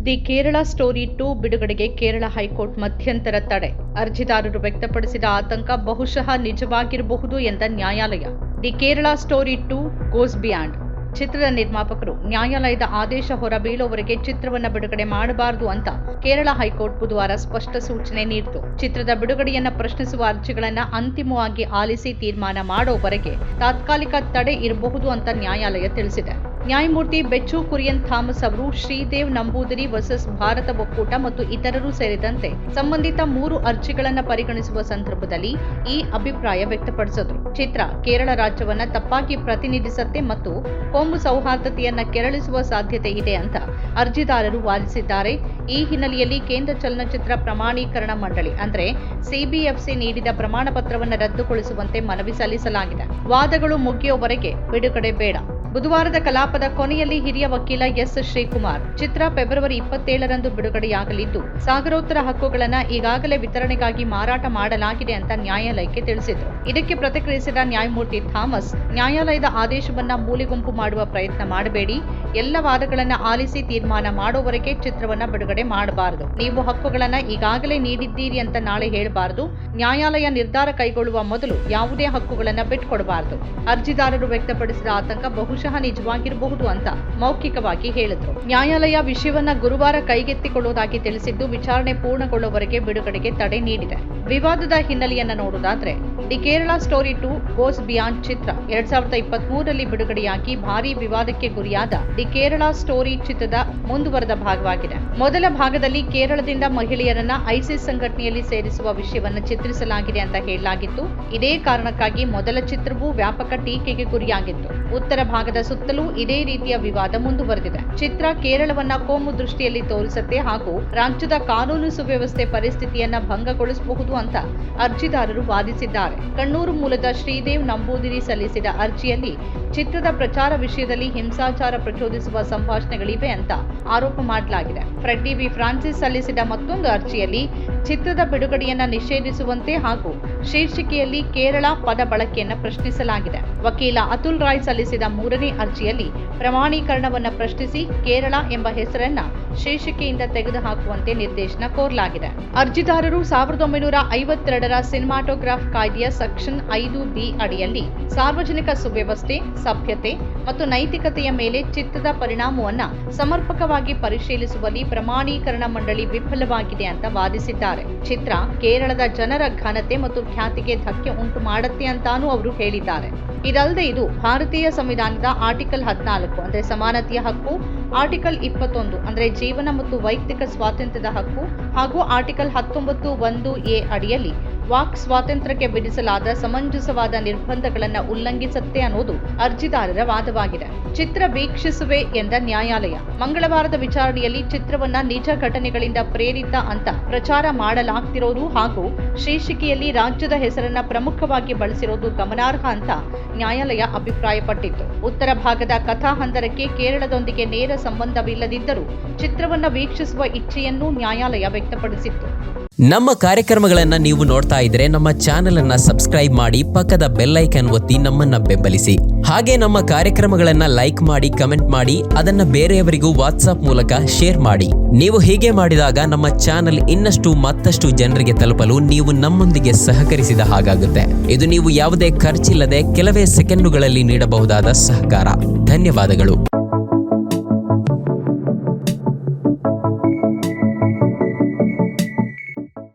The Kerala Story 2 ಬಿಡುಗಡೆಗೆ Kerala high court ಮಧ್ಯಂತರ ತಡೆ. ಅರ್ಜಿದಾರರು ವ್ಯಕ್ತಪಡಿಸಿದ ಆತಂಕ ಬಹುಶಃ ನಿಜವಾಗಿರಬಹುದು ಎಂದ ನ್ಯಾಯಾಲಯ. The Kerala Story 2 Goes beyond. ಚಿತ್ರದ ನಿರ್ಮಾಪಕರು ನ್ಯಾಯಾಲಯದ ಆದೇಶ ಹೊರಬೀಳುವವರೆಗೆ ಚಿತ್ರವನ್ನು ಬಿಡುಗಡೆ ಮಾಡಬಾರದು ಅಂತ ಕೇರಳ ಹೈಕೋರ್ಟ್ ಬುಧವಾರ ಸ್ಪಷ್ಟ ಸೂಚನೆ ನೀಡಿತು. ಚಿತ್ರದ ಬಿಡುಗಡೆಯನ್ನ ಪ್ರಶ್ನಿಸುವ ಅರ್ಜಿಗಳನ್ನು ಅಂತಿಮವಾಗಿ ಆಲಿಸಿ ತೀರ್ಮಾನ ಮಾಡೋವರೆಗೆ ತಾತ್ಕಾಲಿಕ ತಡೆ ಇರಬಹುದು ಅಂತ ನ್ಯಾಯಾಲಯ ತಿಳಿಸಿದೆ. ನ್ಯಾಯಮೂರ್ತಿ ಬೆಚ್ಚು ಕುರಿಯನ್ ಥಾಮಸ್ ಅವರು ಶ್ರೀದೇವ್ ನಂಬೂದಿರಿ ವರ್ಸಸ್ ಭಾರತ ಒಕ್ಕೂಟ ಮತ್ತು ಇತರರು ಸೇರಿದಂತೆ ಸಂಬಂಧಿತ 3 ಅರ್ಜಿಗಳನ್ನು ಪರಿಗಣಿಸುವ ಸಂದರ್ಭದಲ್ಲಿ ಈ ಅಭಿಪ್ರಾಯ ವ್ಯಕ್ತಪಡಿಸಿದರು. ಚಿತ್ರ ಕೇರಳ ರಾಜ್ಯವನ್ನ ತಪ್ಪಾಗಿ ಪ್ರತಿನಿಧಿಸುತ್ತೆ ಮತ್ತು ಕೋಮು ಸೌಹಾರ್ದತೆಯನ್ನ ಕೆರಳಿಸುವ ಸಾಧ್ಯತೆ ಇದೆ ಅಂತ ಅರ್ಜಿದಾರರು ವಾದಿಸಿದ್ದಾರೆ. ಈ ಹಿನ್ನೆಲೆಯಲ್ಲಿ ಕೇಂದ್ರ ಚಲನಚಿತ್ರ ಪ್ರಮಾಣೀಕರಣ ಮಂಡಳಿ ಅಂದ್ರೆ ಸಿಬಿಎಫ್ಸಿ ನೀಡಿದ ಪ್ರಮಾಣ ಪತ್ರವನ್ನು ರದ್ದುಗೊಳಿಸುವಂತೆ ಮನವಿ ಸಲ್ಲಿಸಲಾಗಿದೆ. ವಾದಗಳು ಮುಗಿಯುವವರೆಗೆ ಬಿಡುಗಡೆ ಬೇಡ. ಬುಧವಾರದ ಕಲಾಪದ ಕೊನೆಯಲ್ಲಿ ಹಿರಿಯ ವಕೀಲ ಎಸ್ ಶ್ರೀಕುಮಾರ್, ಚಿತ್ರ ಫೆಬ್ರವರಿ 27ರಂದು ಬಿಡುಗಡೆಯಾಗಲಿದ್ದು ಸಾಗರೋತ್ತರ ಹಕ್ಕುಗಳನ್ನು ಈಗಾಗಲೇ ವಿತರಣೆಗಾಗಿ ಮಾರಾಟ ಮಾಡಲಾಗಿದೆ ಅಂತ ನ್ಯಾಯಾಲಯಕ್ಕೆ ತಿಳಿಸಿದರು. ಇದಕ್ಕೆ ಪ್ರತಿಕ್ರಿಯಿಸಿದ ನ್ಯಾಯಮೂರ್ತಿ ಥಾಮಸ್, ನ್ಯಾಯಾಲಯದ ಆದೇಶವನ್ನ ಮೂಲೆಗುಂಪು ಮಾಡುವ ಪ್ರಯತ್ನ ಮಾಡಬೇಡಿ. ಎಲ್ಲ ವಾದಗಳನ್ನು ಆಲಿಸಿ ತೀರ್ಮಾನ ಮಾಡೋವರೆಗೆ ಚಿತ್ರವನ್ನ ಬಿಡುಗಡೆ ಮಾಡಬಾರದು. ನೀವು ಹಕ್ಕುಗಳನ್ನು ಈಗಾಗಲೇ ನೀಡಿದ್ದೀರಿ ಅಂತ ನಾಳೆ ಹೇಳಬಾರದು. ನ್ಯಾಯಾಲಯ ನಿರ್ಧಾರ ಕೈಗೊಳ್ಳುವ ಮೊದಲು ಯಾವುದೇ ಹಕ್ಕುಗಳನ್ನು ಬಿಟ್ಟುಕೊಡಬಾರದು. ಅರ್ಜಿದಾರರು ವ್ಯಕ್ತಪಡಿಸಿದ ಆತಂಕ ಬಹುಶಃ ನಿಜವಾಗಿರಬಹುದು ಅಂತ ಮೌಖಿಕವಾಗಿ ಹೇಳಿದರು. ನ್ಯಾಯಾಲಯ ವಿಷಯವನ್ನ ಗುರುವಾರ ಕೈಗೆತ್ತಿಕೊಳ್ಳುವುದಾಗಿ ತಿಳಿಸಿದ್ದು ವಿಚಾರಣೆ ಪೂರ್ಣಗೊಳ್ಳುವವರೆಗೆ ಬಿಡುಗಡೆಗೆ ತಡೆ ನೀಡಿದೆ. ವಿವಾದದ ಹಿನ್ನೆಲೆಯನ್ನ ನೋಡುವುದಾದ್ರೆ The Kerala Story 2 Goes Beyond ಚಿತ್ರ 2023ರಲ್ಲಿ ಬಿಡುಗಡೆಯಾಗಿ ಭಾರೀ ವಿವಾದಕ್ಕೆ ಗುರಿಯಾದ ದಿ ಕೇರಳ ಸ್ಟೋರಿ ಚಿತ್ರದ ಮುಂದುವರೆದ ಭಾಗವಾಗಿದೆ. ಮೊದಲ ಭಾಗದಲ್ಲಿ ಕೇರಳದಿಂದ ಮಹಿಳೆಯರನ್ನ ಐಸಿಸ್ ಸಂಘಟನೆಯಲ್ಲಿ ಸೇರಿಸುವ ವಿಷಯವನ್ನು ಚಿತ್ರಿಸಲಾಗಿದೆ ಅಂತ ಹೇಳಲಾಗಿತ್ತು. ಇದೇ ಕಾರಣಕ್ಕಾಗಿ ಮೊದಲ ಚಿತ್ರವು ವ್ಯಾಪಕ ಟೀಕೆಗೆ ಗುರಿಯಾಗಿತ್ತು. ಉತ್ತರ ಭಾಗದ ಸುತ್ತಲೂ ಇದೇ ರೀತಿಯ ವಿವಾದ ಮುಂದುವರೆದಿದೆ. ಚಿತ್ರ ಕೇರಳವನ್ನ ಕೋಮು ದೃಷ್ಟಿಯಲ್ಲಿ ತೋರಿಸುತ್ತೆ ಹಾಗೂ ರಾಜ್ಯದ ಕಾನೂನು ಸುವ್ಯವಸ್ಥೆ ಪರಿಸ್ಥಿತಿಯನ್ನ ಭಂಗಗೊಳಿಸಬಹುದು ಅಂತ ಅರ್ಜಿದಾರರು ವಾದಿಸಿದ್ದಾರೆ. ಕಣ್ಣೂರು ಮೂಲದ ಶ್ರೀದೇವ್ ನಂಬೂದಿರಿ ಸಲ್ಲಿಸಿದ ಅರ್ಜಿಯಲ್ಲಿ ಚಿತ್ರದ ಪ್ರಚಾರ ವಿಷಯದಲ್ಲಿ ಹಿಂಸಾಚಾರ ಪ್ರಚೋದಿಸುವ ಸಂಭಾಷಣೆಗಳಿವೆ ಅಂತ ಆರೋಪ ಮಾಡಲಾಗಿದೆ. ಫ್ರೆಡ್ಡಿ ವಿ ಫ್ರಾನ್ಸಿಸ್ ಸಲ್ಲಿಸಿದ ಮತ್ತೊಂದು ಅರ್ಜಿಯಲ್ಲಿ ಚಿತ್ರದ ಬಿಡುಗಡೆಯನ್ನ ನಿಷೇಧಿಸುವಂತೆ ಹಾಗೂ ಶೀರ್ಷಿಕೆಯಲ್ಲಿ ಕೇರಳ ಪದ ಬಳಕೆಯನ್ನ ಪ್ರಶ್ನಿಸಲಾಗಿದೆ. ವಕೀಲ ಅತುಲ್ ರಾಯ್ ಸಲ್ಲಿಸಿದ 3ನೇ ಅರ್ಜಿಯಲ್ಲಿ ಪ್ರಮಾಣೀಕರಣವನ್ನು ಪ್ರಶ್ನಿಸಿ ಕೇರಳ ಎಂಬ ಹೆಸರನ್ನ ಶೀರ್ಷಿಕೆಯಿಂದ ತೆಗೆದುಹಾಕುವಂತೆ ನಿರ್ದೇಶನ ಕೋರಲಾಗಿದೆ. ಅರ್ಜಿದಾರರು 1952ರ ಸಿನಿಮಾಟೋಗ್ರಾಫ್ ಕಾಯ್ದೆಯ ಸೆಕ್ಷನ್ 5B ಅಡಿಯಲ್ಲಿ ಸಾರ್ವಜನಿಕ ಸುವ್ಯವಸ್ಥೆ, ಸಭ್ಯತೆ ಮತ್ತು ನೈತಿಕತೆಯ ಮೇಲೆ ಚಿತ್ರದ ಪರಿಣಾಮವನ್ನ ಸಮರ್ಪಕವಾಗಿ ಪರಿಶೀಲಿಸುವಲ್ಲಿ ಪ್ರಮಾಣೀಕರಣ ಮಂಡಳಿ ವಿಫಲವಾಗಿದೆ ಅಂತ ವಾದಿಸಿದ್ದಾರೆ. ಚಿತ್ರ ಕೇರಳದ ಜನರ ಘನತೆ ಮತ್ತು ಖ್ಯಾತಿಗೆ ಧಕ್ಕೆ ಉಂಟು ಮಾಡುತ್ತೆ ಅಂತಾನೂ ಅವರು ಹೇಳಿದ್ದಾರೆ. ಇದಲ್ಲದೆ ಇದು ಭಾರತೀಯ ಸಂವಿಧಾನದ ಆರ್ಟಿಕಲ್ 14 ಅಂದ್ರೆ ಸಮಾನತೆಯ ಹಕ್ಕು, ಆರ್ಟಿಕಲ್ 21 ಅಂದ್ರೆ ಜೀವನ ಮತ್ತು ವೈಯಕ್ತಿಕ ಸ್ವಾತಂತ್ರ್ಯದ ಹಕ್ಕು ಹಾಗೂ ಆರ್ಟಿಕಲ್ 19(1)A ಅಡಿಯಲ್ಲಿ ವಾಕ್ ಸ್ವಾತಂತ್ರ್ಯಕ್ಕೆ ವಿಧಿಸಲಾದ ಸಮಂಜಸವಾದ ನಿರ್ಬಂಧಗಳನ್ನು ಉಲ್ಲಂಘಿಸುತ್ತೆ ಅನ್ನೋದು ಅರ್ಜಿದಾರರ ವಾದವಾಗಿದೆ. ಚಿತ್ರ ವೀಕ್ಷಿಸುವೆ ಎಂದ ನ್ಯಾಯಾಲಯ ಮಂಗಳವಾರದ ವಿಚಾರಣೆಯಲ್ಲಿ ಚಿತ್ರವನ್ನ ನಿಜ ಘಟನೆಗಳಿಂದ ಪ್ರೇರಿತ ಅಂತ ಪ್ರಚಾರ ಮಾಡಲಾಗ್ತಿರೋದು ಹಾಗೂ ಶೀರ್ಷಿಕೆಯಲ್ಲಿ ರಾಜ್ಯದ ಹೆಸರನ್ನ ಪ್ರಮುಖವಾಗಿ ಬಳಸಿರೋದು ಗಮನಾರ್ಹ ಅಂತ ನ್ಯಾಯಾಲಯ ಅಭಿಪ್ರಾಯಪಟ್ಟಿತ್ತು. ಉತ್ತರ ಭಾಗದ ಕಥಾಹಂದರಕ್ಕೆ ಕೇರಳದೊಂದಿಗೆ ನೇರ ಸಂಬಂಧವಿಲ್ಲದಿದ್ದರೂ ಚಿತ್ರವನ್ನ ವೀಕ್ಷಿಸುವ ಇಚ್ಛೆಯನ್ನು ನ್ಯಾಯಾಲಯ ವ್ಯಕ್ತಪಡಿಸಿತ್ತು. ನಮ್ಮ ಕಾರ್ಯಕ್ರಮಗಳನ್ನ ನೀವು ನೋಡ್ತಾ ಇದ್ರೆ ನಮ್ಮ ಚಾನೆಲ್ ಅನ್ನ ಸಬ್ಸ್ಕ್ರೈಬ್ ಮಾಡಿ, ಪಕ್ಕದ ಬೆಲ್ ಐಕಾನ್ ಒತ್ತಿ ನಮ್ಮನ್ನ ಬೆಂಬಲಿಸಿ. ಹಾಗೆ ನಮ್ಮ ಕಾರ್ಯಕ್ರಮಗಳನ್ನ ಲೈಕ್ ಮಾಡಿ, ಕಮೆಂಟ್ ಮಾಡಿ, ಅದನ್ನ ಬೇರೆಯವರಿಗೂ ವಾಟ್ಸ್ಆಪ್ ಮೂಲಕ ಶೇರ್ ಮಾಡಿ. ನೀವು ಹೀಗೆ ಮಾಡಿದಾಗ ನಮ್ಮ ಚಾನೆಲ್ ಇನ್ನಷ್ಟು ಮತ್ತಷ್ಟು ಜನರಿಗೆ ತಲುಪಲು ನೀವು ನಮ್ಮೊಂದಿಗೆ ಸಹಕರಿಸಿದ ಹಾಗಾಗುತ್ತೆ. ಇದು ನೀವು ಯಾವುದೇ ಖರ್ಚಿಲ್ಲದೆ ಕೆಲವೇ ಸೆಕೆಂಡುಗಳಲ್ಲಿ ನೀಡಬಹುದಾದ ಸಹಕಾರ. ಧನ್ಯವಾದಗಳು.